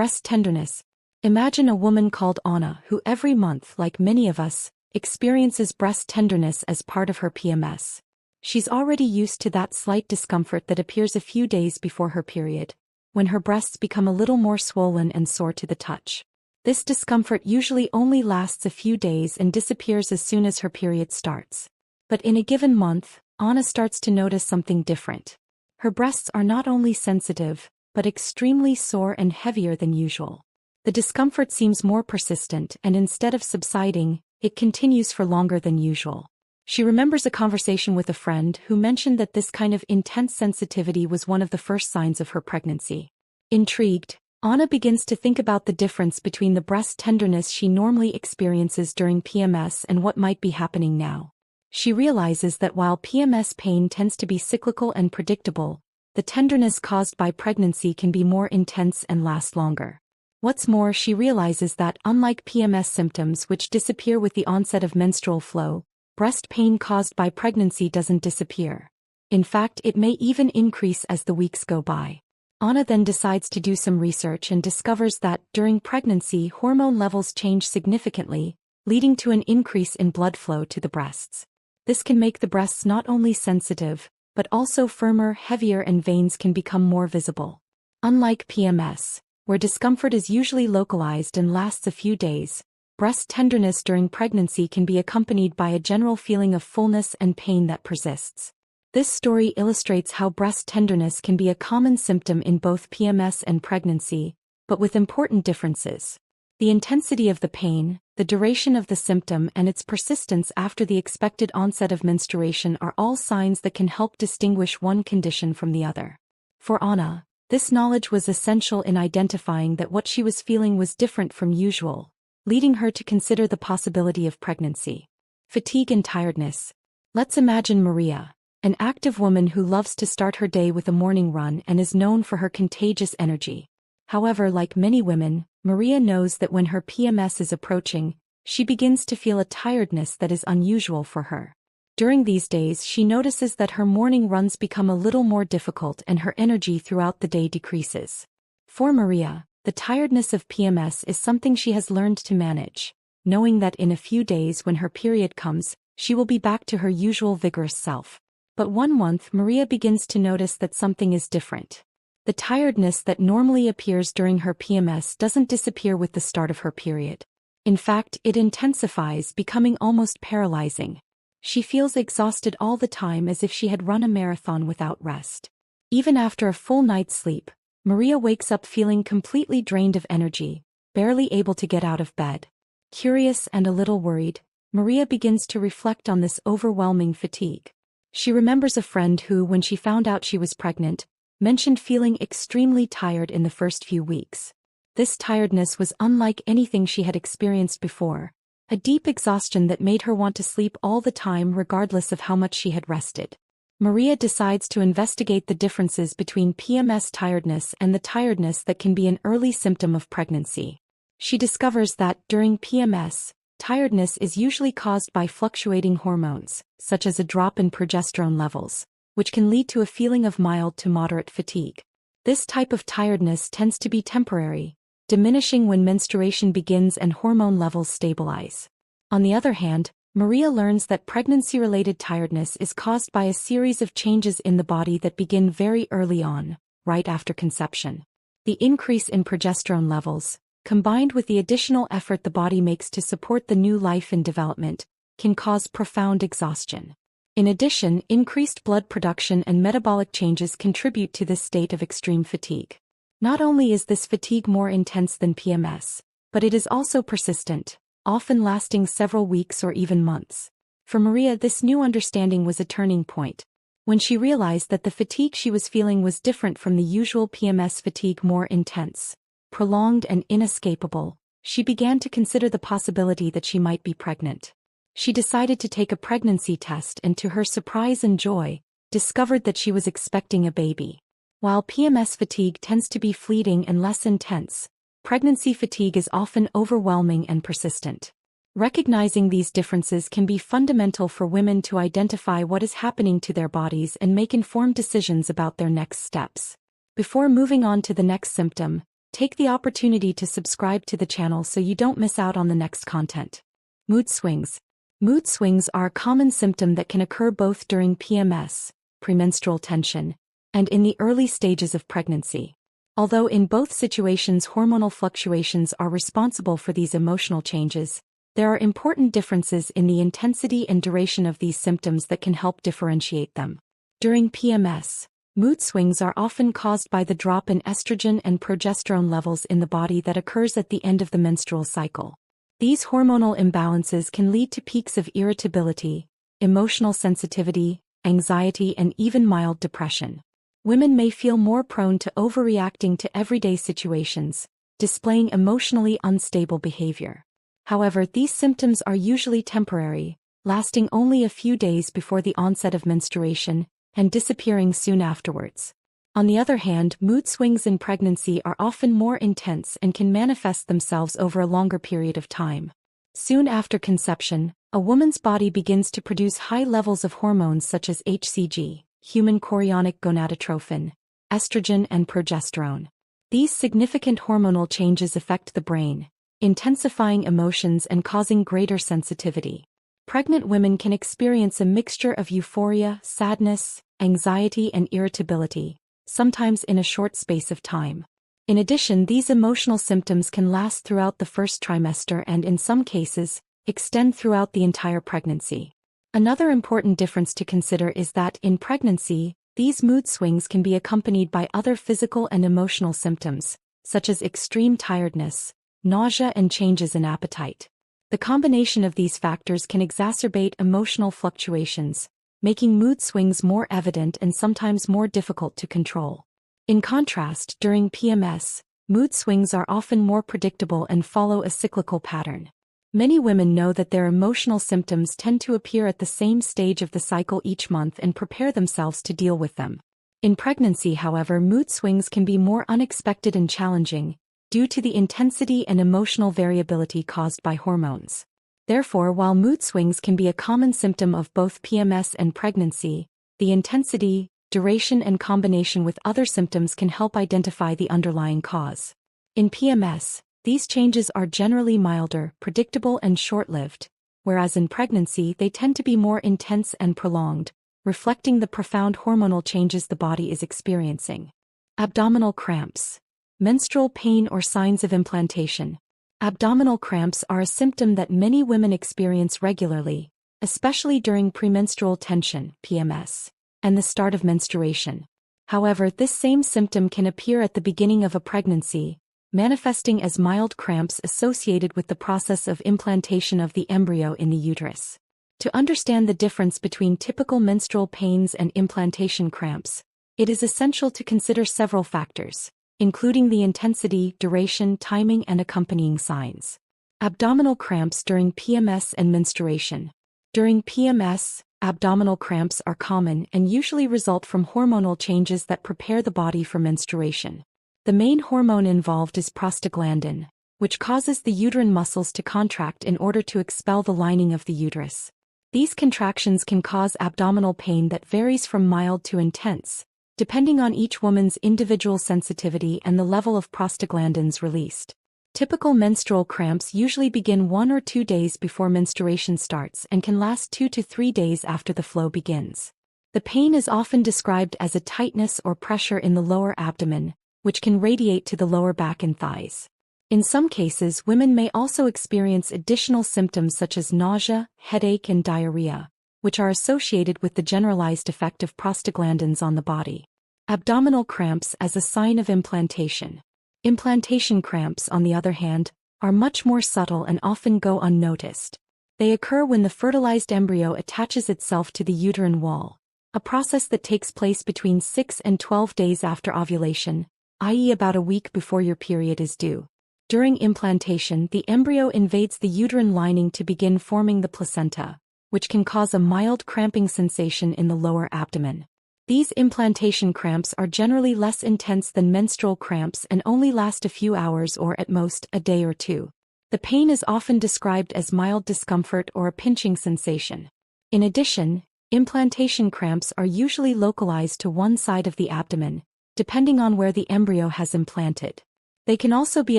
Breast tenderness. Imagine a woman called Anna who every month, like many of us, experiences breast tenderness as part of her PMS. She's already used to that slight discomfort that appears a few days before her period, when her breasts become a little more swollen and sore to the touch. This discomfort usually only lasts a few days and disappears as soon as her period starts. But in a given month, Anna starts to notice something different. Her breasts are not only sensitive, but extremely sore and heavier than usual. The discomfort seems more persistent, and instead of subsiding, it continues for longer than usual. She remembers a conversation with a friend who mentioned that this kind of intense sensitivity was one of the first signs of her pregnancy. Intrigued, Anna begins to think about the difference between the breast tenderness she normally experiences during PMS and what might be happening now. She realizes that while PMS pain tends to be cyclical and predictable, the tenderness caused by pregnancy can be more intense and last longer. What's more, she realizes that, unlike PMS symptoms which disappear with the onset of menstrual flow, breast pain caused by pregnancy doesn't disappear. In fact, it may even increase as the weeks go by. Anna then decides to do some research and discovers that, during pregnancy, hormone levels change significantly, leading to an increase in blood flow to the breasts. This can make the breasts not only sensitive, but also firmer, heavier, and veins can become more visible. Unlike PMS, where discomfort is usually localized and lasts a few days, breast tenderness during pregnancy can be accompanied by a general feeling of fullness and pain that persists. This story illustrates how breast tenderness can be a common symptom in both PMS and pregnancy, but with important differences. The intensity of the pain, the duration of the symptom, and its persistence after the expected onset of menstruation are all signs that can help distinguish one condition from the other. For Anna, this knowledge was essential in identifying that what she was feeling was different from usual, leading her to consider the possibility of pregnancy. Fatigue and tiredness. Let's imagine Maria, an active woman who loves to start her day with a morning run and is known for her contagious energy. However, like many women, Maria knows that when her PMS is approaching, she begins to feel a tiredness that is unusual for her. During these days, she notices that her morning runs become a little more difficult and her energy throughout the day decreases. For Maria, the tiredness of PMS is something she has learned to manage, knowing that in a few days when her period comes, she will be back to her usual vigorous self. But one month, Maria begins to notice that something is different. The tiredness that normally appears during her PMS doesn't disappear with the start of her period. In fact, it intensifies, becoming almost paralyzing. She feels exhausted all the time, as if she had run a marathon without rest. Even after a full night's sleep, Maria wakes up feeling completely drained of energy, barely able to get out of bed. Curious and a little worried, Maria begins to reflect on this overwhelming fatigue. She remembers a friend who, when she found out she was pregnant, mentioned feeling extremely tired in the first few weeks. This tiredness was unlike anything she had experienced before, a deep exhaustion that made her want to sleep all the time regardless of how much she had rested. Maria decides to investigate the differences between PMS tiredness and the tiredness that can be an early symptom of pregnancy. She discovers that, during PMS, tiredness is usually caused by fluctuating hormones, such as a drop in progesterone levels, which can lead to a feeling of mild to moderate fatigue. This type of tiredness tends to be temporary, diminishing when menstruation begins and hormone levels stabilize. On the other hand, Maria learns that pregnancy-related tiredness is caused by a series of changes in the body that begin very early on, right after conception. The increase in progesterone levels, combined with the additional effort the body makes to support the new life in development, can cause profound exhaustion. In addition, increased blood production and metabolic changes contribute to this state of extreme fatigue. Not only is this fatigue more intense than PMS, but it is also persistent, often lasting several weeks or even months. For Maria, this new understanding was a turning point. When she realized that the fatigue she was feeling was different from the usual PMS fatigue, more intense, prolonged, and inescapable, she began to consider the possibility that she might be pregnant. She decided to take a pregnancy test and, to her surprise and joy, discovered that she was expecting a baby. While PMS fatigue tends to be fleeting and less intense, pregnancy fatigue is often overwhelming and persistent. Recognizing these differences can be fundamental for women to identify what is happening to their bodies and make informed decisions about their next steps. Before moving on to the next symptom, Take the opportunity to subscribe to the channel so you don't miss out on the next content. Mood swings. Mood swings are a common symptom that can occur both during PMS, premenstrual tension, and in the early stages of pregnancy. Although in both situations hormonal fluctuations are responsible for these emotional changes, there are important differences in the intensity and duration of these symptoms that can help differentiate them. During PMS, mood swings are often caused by the drop in estrogen and progesterone levels in the body that occurs at the end of the menstrual cycle. These hormonal imbalances can lead to peaks of irritability, emotional sensitivity, anxiety, and even mild depression. Women may feel more prone to overreacting to everyday situations, displaying emotionally unstable behavior. However, these symptoms are usually temporary, lasting only a few days before the onset of menstruation, and disappearing soon afterwards. On the other hand, mood swings in pregnancy are often more intense and can manifest themselves over a longer period of time. Soon after conception, a woman's body begins to produce high levels of hormones such as HCG, human chorionic gonadotrophin, estrogen, and progesterone. These significant hormonal changes affect the brain, intensifying emotions and causing greater sensitivity. Pregnant women can experience a mixture of euphoria, sadness, anxiety, and irritability, sometimes in a short space of time. In addition, these emotional symptoms can last throughout the first trimester and, in some cases, extend throughout the entire pregnancy. Another important difference to consider is that, in pregnancy, these mood swings can be accompanied by other physical and emotional symptoms, such as extreme tiredness, nausea, and changes in appetite. The combination of these factors can exacerbate emotional fluctuations, making mood swings more evident and sometimes more difficult to control. In contrast, during PMS, mood swings are often more predictable and follow a cyclical pattern. Many women know that their emotional symptoms tend to appear at the same stage of the cycle each month and prepare themselves to deal with them. In pregnancy, however, mood swings can be more unexpected and challenging, due to the intensity and emotional variability caused by hormones. Therefore, while mood swings can be a common symptom of both PMS and pregnancy, the intensity, duration, and combination with other symptoms can help identify the underlying cause. In PMS, these changes are generally milder, predictable, and short-lived, whereas in pregnancy they tend to be more intense and prolonged, reflecting the profound hormonal changes the body is experiencing. Abdominal cramps. Menstrual pain or signs of implantation. Abdominal cramps are a symptom that many women experience regularly, especially during premenstrual tension, PMS, and the start of menstruation. However, this same symptom can appear at the beginning of a pregnancy, manifesting as mild cramps associated with the process of implantation of the embryo in the uterus. To understand the difference between typical menstrual pains and implantation cramps, it is essential to consider several factors, including the intensity, duration, timing, and accompanying signs. Abdominal cramps during PMS and menstruation. During PMS, abdominal cramps are common and usually result from hormonal changes that prepare the body for menstruation. The main hormone involved is prostaglandin, which causes the uterine muscles to contract in order to expel the lining of the uterus. These contractions can cause abdominal pain that varies from mild to intense, depending on each woman's individual sensitivity and the level of prostaglandins released. Typical menstrual cramps usually begin 1 or 2 days before menstruation starts and can last 2 to 3 days after the flow begins. The pain is often described as a tightness or pressure in the lower abdomen, which can radiate to the lower back and thighs. In some cases, women may also experience additional symptoms such as nausea, headache, and diarrhea, which are associated with the generalized effect of prostaglandins on the body. Abdominal cramps as a sign of implantation. Implantation cramps, on the other hand, are much more subtle and often go unnoticed. They occur when the fertilized embryo attaches itself to the uterine wall, a process that takes place between 6 and 12 days after ovulation, i.e. about a week before your period is due. During implantation, the embryo invades the uterine lining to begin forming the placenta, which can cause a mild cramping sensation in the lower abdomen. These implantation cramps are generally less intense than menstrual cramps and only last a few hours or at most a day or two. The pain is often described as mild discomfort or a pinching sensation. In addition, implantation cramps are usually localized to one side of the abdomen, depending on where the embryo has implanted. They can also be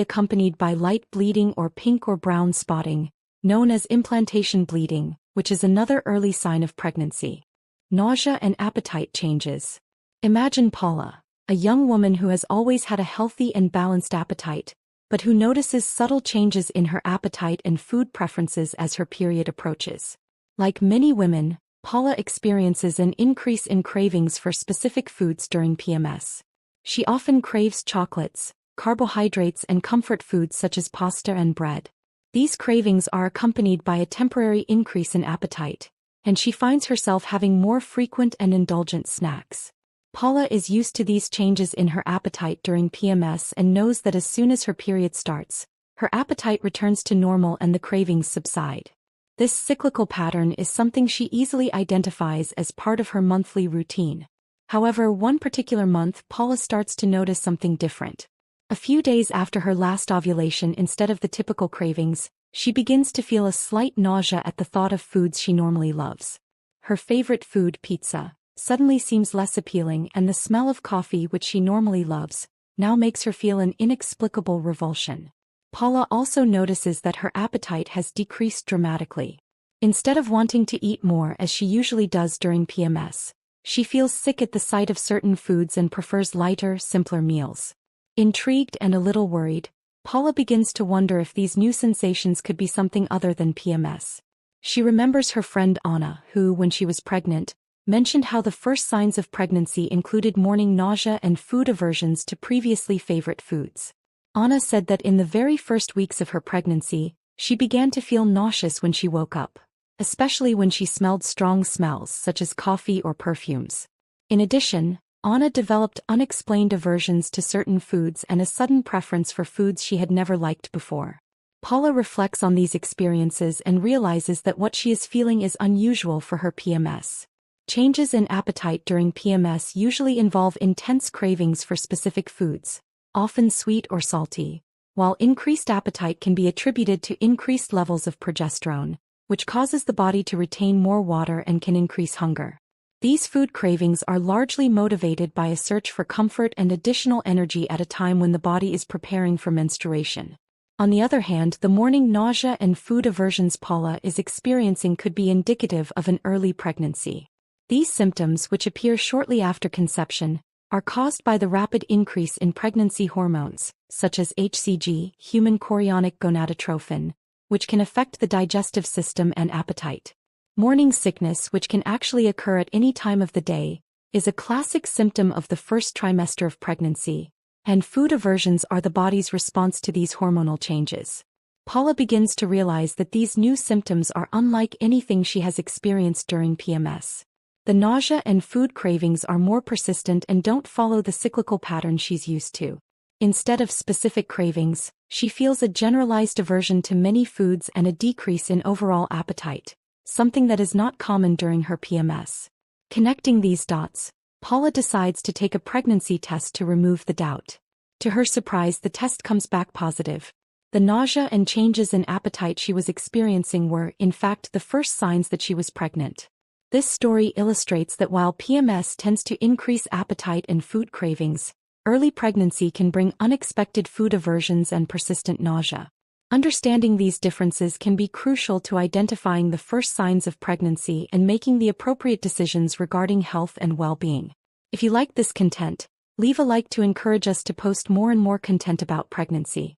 accompanied by light bleeding or pink or brown spotting, known as implantation bleeding, which is another early sign of pregnancy. Nausea and appetite changes. Imagine Paula, a young woman who has always had a healthy and balanced appetite, but who notices subtle changes in her appetite and food preferences as her period approaches. Like many women, Paula experiences an increase in cravings for specific foods during PMS. She often craves chocolates, carbohydrates and comfort foods such as pasta and bread. These cravings are accompanied by a temporary increase in appetite, and she finds herself having more frequent and indulgent snacks. Paula is used to these changes in her appetite during PMS and knows that as soon as her period starts, her appetite returns to normal and the cravings subside. This cyclical pattern is something she easily identifies as part of her monthly routine. However, one particular month Paula starts to notice something different. A few days after her last ovulation, instead of the typical cravings, she begins to feel a slight nausea at the thought of foods she normally loves. Her favorite food, pizza, suddenly seems less appealing, and the smell of coffee, which she normally loves, now makes her feel an inexplicable revulsion. Paula also notices that her appetite has decreased dramatically. Instead of wanting to eat more as she usually does during PMS, she feels sick at the sight of certain foods and prefers lighter, simpler meals. Intrigued and a little worried, Paula begins to wonder if these new sensations could be something other than PMS. She remembers her friend Anna, who, when she was pregnant, mentioned how the first signs of pregnancy included morning nausea and food aversions to previously favorite foods. Anna said that in the very first weeks of her pregnancy, she began to feel nauseous when she woke up, especially when she smelled strong smells such as coffee or perfumes. In addition, Anna developed unexplained aversions to certain foods and a sudden preference for foods she had never liked before. Paula reflects on these experiences and realizes that what she is feeling is unusual for her PMS. Changes in appetite during PMS usually involve intense cravings for specific foods, often sweet or salty, while increased appetite can be attributed to increased levels of progesterone, which causes the body to retain more water and can increase hunger. These food cravings are largely motivated by a search for comfort and additional energy at a time when the body is preparing for menstruation. On the other hand, the morning nausea and food aversions Paula is experiencing could be indicative of an early pregnancy. These symptoms, which appear shortly after conception, are caused by the rapid increase in pregnancy hormones, such as HCG, human chorionic gonadotrophin, which can affect the digestive system and appetite. Morning sickness, which can actually occur at any time of the day, is a classic symptom of the first trimester of pregnancy, and food aversions are the body's response to these hormonal changes. Paula begins to realize that these new symptoms are unlike anything she has experienced during PMS. The nausea and food cravings are more persistent and don't follow the cyclical pattern she's used to. Instead of specific cravings, she feels a generalized aversion to many foods and a decrease in overall appetite, something that is not common during her PMS. Connecting these dots, Paula decides to take a pregnancy test to remove the doubt. To her surprise, the test comes back positive. The nausea and changes in appetite she was experiencing were, in fact, the first signs that she was pregnant. This story illustrates that while PMS tends to increase appetite and food cravings, early pregnancy can bring unexpected food aversions and persistent nausea. Understanding these differences can be crucial to identifying the first signs of pregnancy and making the appropriate decisions regarding health and well-being. If you like this content, leave a like to encourage us to post more and more content about pregnancy.